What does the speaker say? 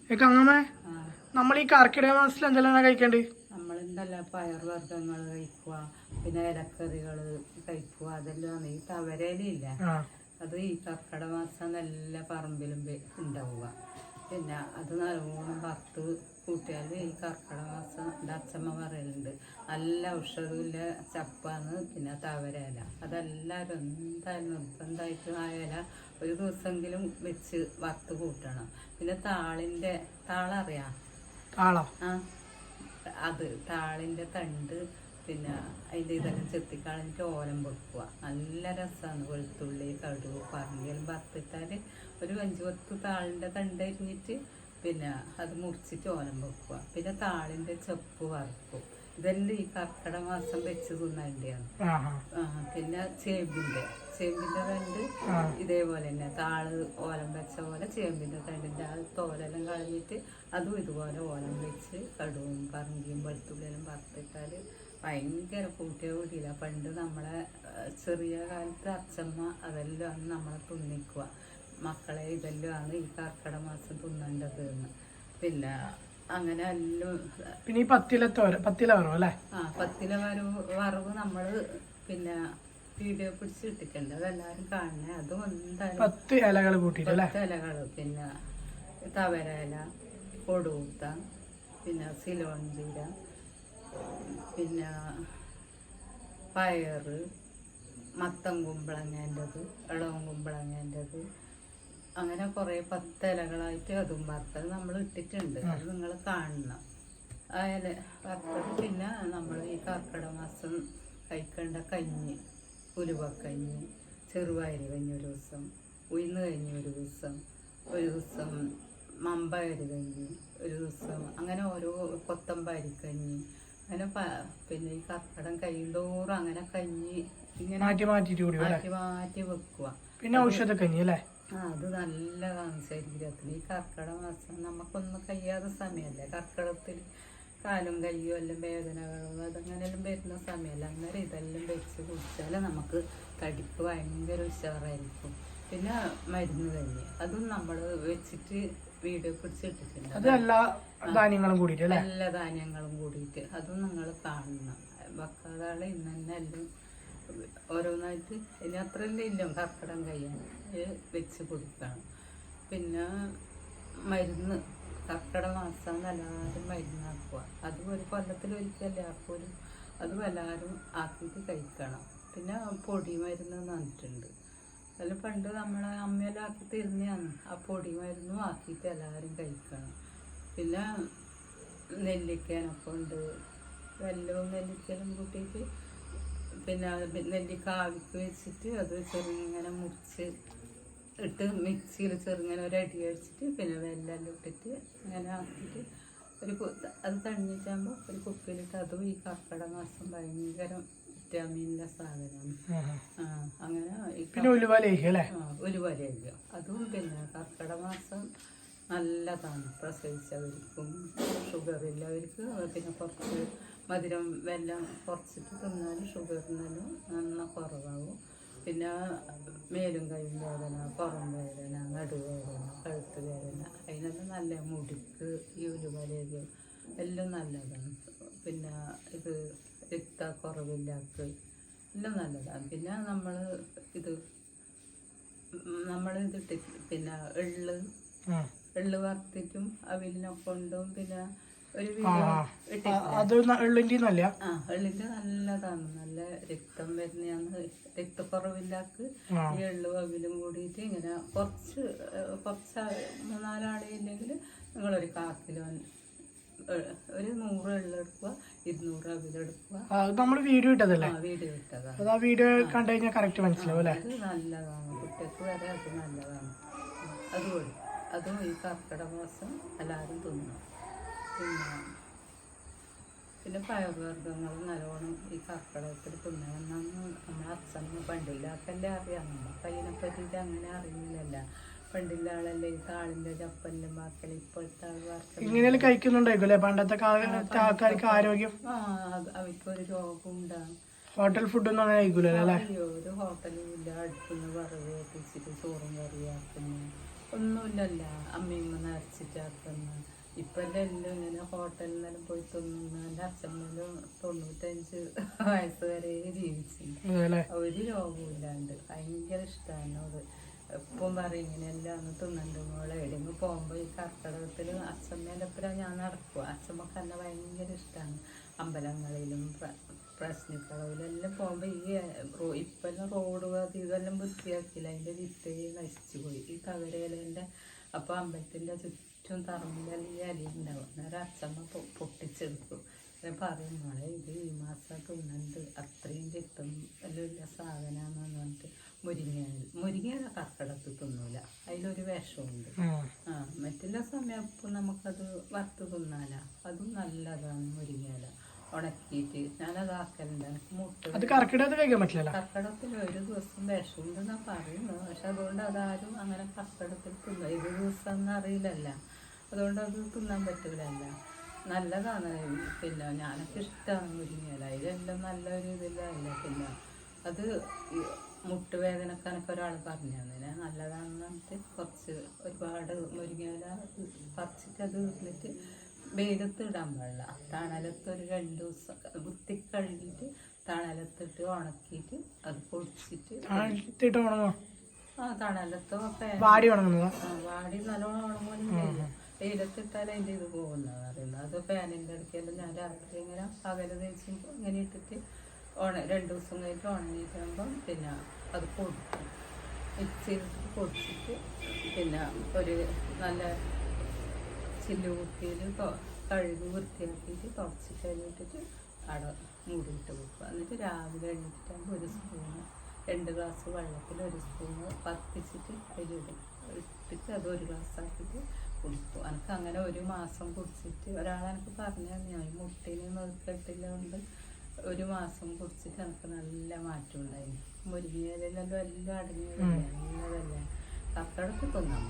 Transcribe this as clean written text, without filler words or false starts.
അങ്ങനെ നമ്മൾ ഈ കർക്കിടക മാസത്തിൽ എന്തെല്ലാം കഴിക്കണ്ട്? നമ്മളെന്തല്ല പയർവർഗ്ഗങ്ങൾ കഴിക്കുക, പിന്നെ ഇലക്കറികൾ കഴിക്കുക. അതെല്ലാം ഈ തവരയിലില്ല, അത് ഈ കർക്കിടക മാസം നല്ല പറമ്പിലും ഉണ്ടാവുക. പിന്നെ അത് നല്ലോണം വറുത്ത് കൂട്ടിയാൽ ഈ കർക്കിടക മാസം എൻ്റെ അച്ഛമ്മ പറയലുണ്ട് നല്ല ഔഷധമില്ല ചപ്പാണ്. പിന്നെ തവരയില അതെല്ലാവരും എന്തായാലും നിർബന്ധമായിട്ട് ആ ഇല ഒരു ദിവസമെങ്കിലും വെച്ച് വറുത്ത് കൂട്ടണം. പിന്നെ താളറിയാം, അത് താളിൻ്റെ തണ്ട് പിന്നെ അതിൻ്റെ ഇതെല്ലാം ചെത്തിക്കളഞ്ഞിട്ട് ഓലം വെക്കുക. നല്ല രസമാണ്. വെളുത്തുള്ളി, കടുക്, പറങ്കിയെല്ലാം വറുത്തിട്ടാൽ ഒരു 5-10 താളിൻ്റെ തണ്ട് അരിഞ്ഞിട്ട് പിന്നെ അത് മുറിച്ചിട്ട് ഓലം വെക്കുക. പിന്നെ താളിൻ്റെ ചെപ്പ് വറുക്കും. ഇതെല്ലാം ഈ കർക്കിടക മാസം വെച്ച് തിന്നേണ്ടിയാണ്. പിന്നെ ചേമ്പിൻ്റെ തണ്ട് ഇതേപോലെ തന്നെ താള് ഓലം വെച്ച പോലെ ചേമ്പിൻ്റെ തണ്ടിൻ്റെ ആ തോലെല്ലാം കളഞ്ഞിട്ട് അതും ഇതുപോലെ ഓലം വെച്ച് കടുവും പറങ്കിയും വെളുത്തുള്ളിയെല്ലാം വറുത്തിട്ടാൽ ഭയങ്കര കൂട്ടിയ കൂടിയില്ല. പണ്ട് നമ്മളെ ചെറിയ കാലത്ത് അച്ഛമ്മ അതെല്ലാം നമ്മളെ തിന്നിക്കുക. മക്കളെ ഇതെല്ലാമാണ് ഈ കർക്കിടക മാസം തിന്നേണ്ടത് എന്ന്. പിന്നെ അങ്ങനെ എല്ലാം. പിന്നെ ഈ പത്തില വറവ് അല്ലേ? പത്തില വറവ് നമ്മൾ പിന്നെ വീഡിയോ പിടിച്ച് ഇട്ടിട്ടുണ്ട്, അതെല്ലാവരും കാണണേ. അതും എന്തായാലും 10 ഇലകൾ കൂട്ടിയിട്ട് 10 ഇലകൾ, പിന്നെ തവര ഇല, കൊടുത്ത, പിന്നെ സിലോഞ്ചീര, പിന്നെ പയറ്, മത്തൻ കുമ്പളങ്ങേൻ്റെത്, ഇളവൻ കുമ്പളങ്ങേൻ്റെത്, അങ്ങനെ കുറേ 10 ഇലകളായിട്ട് അതും വറുത്തത് നമ്മൾ ഇട്ടിട്ടുണ്ട്. അത് നിങ്ങൾ കാണണം. ആ ഇല വറുത്തത്. പിന്നെ നമ്മൾ ഈ കർക്കിടക മാസം കഴിക്കേണ്ട കഞ്ഞി, ഉലുവക്കഞ്ഞി, ചെറുപയറ് കഞ്ഞി ഒരു ദിവസം, ഉഴുന്ന് കഞ്ഞി ഒരു ദിവസം മമ്പയറ് കഞ്ഞി ഒരു ദിവസം, അങ്ങനെ ഓരോ കൊത്തമ്പരിക്കഞ്ഞി, അങ്ങനെ പിന്നെ ഈ കർക്കിടകം കഴിയുന്തോറും അങ്ങനെ കഞ്ഞി ഇങ്ങനെ മാറ്റി വെക്കുക. പിന്നെ ഔഷധക്കഞ്ഞി അല്ലേ? അത് നല്ലതാണ് ശരീരത്തിന്. ഈ കർക്കിടക മാസം നമുക്കൊന്നും കഴിയാത്ത സമയമല്ലേ, കർക്കിടകത്തിൽ കാലും കയ്യും എല്ലാം വേദനകളും അതങ്ങനെല്ലാം വരുന്ന സമയമല്ല. അന്നേരം ഇതെല്ലാം വെച്ച് കുടിച്ചാൽ നമുക്ക് തടിപ്പ് ഭയങ്കര ഉഷാറായിരിക്കും. പിന്നെ മരുന്ന് കഞ്ഞി അതും നമ്മൾ വെച്ചിട്ട് വീഡിയോ പിടിച്ചിട്ടിട്ടുണ്ട്. എല്ലാ ധാന്യങ്ങളും കൂടിയിട്ട് അതും നിങ്ങൾ കാണണം. വെക്കാതാളെ ഇന്ന് തന്നെ എല്ലാം ഓരോന്നായിട്ട് ഇനി അത്രയല്ലേ ഇല്ല കർക്കിടകം കഴിയാൻ വെച്ച് കൊടുക്കണം. പിന്നെ മരുന്ന് കർക്കിടക മാസം എല്ലാവരും മരുന്നാക്കുക. അതും ഒരു കൊല്ലത്തിലൊരിക്കലേ ആക്കുമല്ലോ, അതും എല്ലാവരും ആക്കിയിട്ട് കഴിക്കണം. പിന്നെ പൊടി മരുന്ന് തന്നിട്ടുണ്ട്. അതിൽ പണ്ട് നമ്മളെ അമ്മയെല്ലാം ആക്കി തരുന്നതാണ്. ആ പൊടി മരുന്നും ആക്കിയിട്ട് എല്ലാവരും കഴിക്കണം. പിന്നെ നെല്ലിക്കാനൊക്കെ ഉണ്ട്, വെല്ലവും നെല്ലിക്കലും കൂട്ടിയിട്ട് പിന്നെ നെല്ലിക്ക ആവിക്ക് വെച്ചിട്ട് അത് ചെറുങ്ങനെ മുറിച്ച് ഇട്ട് മിക്സിയിൽ ചെറുങ്ങനെ ഒരടി അടിച്ചിട്ട് പിന്നെ വെല്ലെല്ലാം ഇട്ടിട്ട് അങ്ങനെ ആക്കിയിട്ട് അത് തണിഞ്ഞിട്ടാകുമ്പോൾ ഒരു കുപ്പിയിലിട്ട് അതും ഈ കർക്കിടക മാസം ഭയങ്കര വിറ്റാമിൻ്റെ സാധനമാണ്. അങ്ങനെ ഉലുവലേഹ്യം അതും പിന്നെ കർക്കിടക മാസം നല്ലതാണ്. പ്രസവിച്ചവർക്കും ഷുഗറില്ലവർക്ക് പിന്നെ കുറച്ച് മധുരം വെല്ലം കുറച്ചിട്ട് തിന്നാൽ ഷുഗറിനെല്ലാം നന്ന കുറവാകും. പിന്നെ മേലും കൈയും വേദന, പുറം വേദന, നടുവേദന, കഴുത്ത് വേദന, അതിനെല്ലാം നല്ല മുടിക്ക് ഈ ഉലുവലേഹ്യം എല്ലാം നല്ലതാണ്. പിന്നെ ഇത് രക്തക്കുറവില്ലാത്ത എല്ലാം നല്ലതാണ്. പിന്നെ നമ്മളിതിട്ട് പിന്നെ എള്ള് വറുത്തിട്ടും അവിലിനൊക്കെ കൊണ്ടും പിന്നെ ഒരു എള്ളിൻ്റെ നല്ലതാണ്. നല്ല രക്തം വരുന്നതാണ്. രക്തക്കുറവില്ലാത്ത ഈ എള്ളും അവിലും കൂടിയിട്ട് ഇങ്ങനെ കുറച്ച് 3-4 ആളെയില്ലെങ്കിൽ നിങ്ങളൊരു 1/4 കിലോ ഒരു 100 എള്ളെടുക്കുക, 200 അവിലെടുക്കുക. നമ്മൾ വീഡിയോ ഇട്ടതല്ലേ? വീഡിയോ ഇട്ടതാണ്. അത് നല്ലതാണ്. കുട്ടികൾക്ക് വരെ അത് നല്ലതാണ്. അതും ഈ കർക്കിടക മാസം എല്ലാവരും തിന്നും. പിന്നെ പയർവർഗ്ഗങ്ങൾ നല്ലോണം ഈ കർക്കിടകത്തിൽ തിന്നണമെന്നാണ് നമ്മളെ അച്ഛനും പണ്ടില്ലാത്തല്ലേ അറിയാം. നമുക്ക് അതിനെ പറ്റിയിട്ട് അങ്ങനെ അറിയില്ലല്ലോ. പണ്ടില്ല ആളല്ലേ ഈ താളിൻ്റെ ചപ്പെല്ലാം വാക്കൽ. ഇപ്പോഴത്തെ ഇങ്ങനെ കഴിക്കുന്നുണ്ടായിരിക്കും പണ്ടത്തെ ആൾക്കാർക്ക് ആരോഗ്യം. അവർക്കൊരു രോഗം ഉണ്ടാകും. ഹോട്ടൽ ഫുഡൊന്നും അങ്ങനെ കഴിക്കൂലല്ലേ? ഒരു ഹോട്ടലും ഇല്ല. അടുത്തുനിന്ന് വറവ് എത്തിച്ചിട്ട് ചോറും കറിയാക്കുന്നു. ഒന്നുമില്ലല്ല അമ്മയമ്മ നരച്ചിട്ടാക്കുന്ന ഇപ്പം എല്ലാം ഇങ്ങനെ ഹോട്ടലിൽ നിന്നെല്ലാം പോയി തിന്നുന്ന എൻ്റെ അച്ഛനും 95 വയസ്സ് വരെ ജീവിച്ചു. ഒരു രോഗവും ഇല്ലാണ്ട് ഭയങ്കര ഇഷ്ടമാണ് അത്. എപ്പം പറയും ഇങ്ങനെയെല്ലാം ഒന്ന് തിന്നണ്ട് മോളെ എവിടെയെങ്കിലും പോകുമ്പോൾ ഈ കർക്കിടകത്തിൽ അച്ഛമ്മേൻ്റെ ഒപ്പം ഞാൻ നടക്കുക. അച്ഛമ്മക്ക് എന്നെ ഭയങ്കര ഇഷ്ടമാണ്. അമ്പലങ്ങളിലും പ്രശ്നക്കളവിലെല്ലാം പോകുമ്പോൾ ഇപ്പെല്ലാം റോഡ് ഇതെല്ലാം വൃത്തിയാക്കില്ല, അതിൻ്റെ വിത്ത് നശിച്ചു പോയി ഈ തകരയിലേൻ്റെ. അപ്പോൾ അമ്പലത്തിൻ്റെ ചുറ്റും തറമ്പിലെല്ലാം ഈ അലി ഉണ്ടാവും. അന്നേരം അച്ഛമ്മ പൊട്ടിച്ചെടുക്കും. ഞാൻ പറയും മോളെ ഇത് ഈ മാസം തിന്നുണ്ട്, അത്രയും ചിത്തം എല്ലാം സാധനമാണെന്ന് പറഞ്ഞിട്ട്. മുരിങ്ങയില കർക്കിടത്ത് തിന്നൂല, അതിലൊരു വിഷമുണ്ട്. മറ്റുള്ള സമയത്ത് നമുക്കത് വറുത്ത് തിന്നാല, അതും നല്ലതാണ്. മുരിങ്ങയില ഉണക്കിയിട്ട് ഞാനതാക്കലുണ്ട്. എനിക്ക് മുട്ട കർക്കിടത്തിൽ ഒരു ദിവസം വിഷമുണ്ടെന്നാ പറയുന്നു. പക്ഷെ അതുകൊണ്ട് അതാരും അങ്ങനെ കർക്കിടത്തിൽ തിന്നും ഒരു ദിവസം ഒന്നും അറിയില്ലല്ല, അതുകൊണ്ട് അത് തിന്നാൻ പറ്റൂലല്ല. നല്ലതാണ്. പിന്നെ ഞാനൊക്കെ ഇഷ്ടമാണ് മുരിങ്ങയില, ഇതെല്ലാം നല്ലൊരു ഇതിലല്ല. പിന്നെ അത് മുട്ടുവേദനക്ക് എനിക്ക് ഒരാൾ പറഞ്ഞു തന്നെ നല്ലതാണെന്ന് പറഞ്ഞിട്ട് ഒരുപാട് മുരിങ്ങയില പറിച്ചിട്ട് അത് ഇരുന്നിട്ട് വെയിലത്ത് ഇടാൻ പാടില്ല. തണലത്ത് ഒരു 2 ദിവസം വൃത്തി കഴുകിയിട്ട് തണലത്തിട്ട് ഉണക്കിയിട്ട് അത് പൊടിച്ചിട്ട് തണലത്തോ വാടി നല്ലോണം ഉണങ്ങുന്നില്ല. വെയിലത്തിട്ടാൽ അതിൻ്റെ ഇത് പോകുന്നത് പറയുന്നത്. അത് ഫാനിൻ്റെ അടുക്കെല്ലാം ഞാൻ രാത്രി ഇങ്ങനെ പകല് തേച്ച് ഇങ്ങനെ ഇട്ടിട്ട് 2 ദിവസം കഴിഞ്ഞിട്ട് ഉണങ്ങിയിട്ടാകുമ്പം പിന്നെ അത് പൊടിക്കും. മിക്സിയിലിട്ട് പൊടിച്ചിട്ട് പിന്നെ ഒരു നല്ല ചില്ലുകുട്ടിയിൽ കഴുകി വൃത്തിയാക്കിയിട്ട് തുടച്ചിട്ട് കഴിഞ്ഞിട്ടിട്ട് അവിടെ മൂടിയിട്ട് വെക്കുക. എന്നിട്ട് രാവിലെ എണീറ്റിട്ടാകുമ്പോൾ 1 സ്പൂണ് 2 ഗ്ലാസ് വെള്ളത്തിൽ 1 സ്പൂണ് പത്തിച്ചിട്ട് അതിലിടും. ഇട്ടിട്ട് അത് 1 ഗ്ലാസ് ആക്കിയിട്ട് കുടിക്കും. എനിക്ക് അങ്ങനെ 1 മാസം കുടിച്ചിട്ട് ഒരാളെനിക്ക് പറഞ്ഞാൽ ഞാൻ മുട്ടീനെ നോക്കിയിട്ടില്ല കൊണ്ട് 1 മാസം കുടിച്ചിട്ട് എനിക്ക് നല്ല മാറ്റം ഉണ്ടായിരുന്നു. മുരിങ്ങയിലെല്ലാം എല്ലാം അടങ്ങിയതല്ലേ, നല്ലതല്ലേ. കർക്കിടത്ത് തിന്നാൻ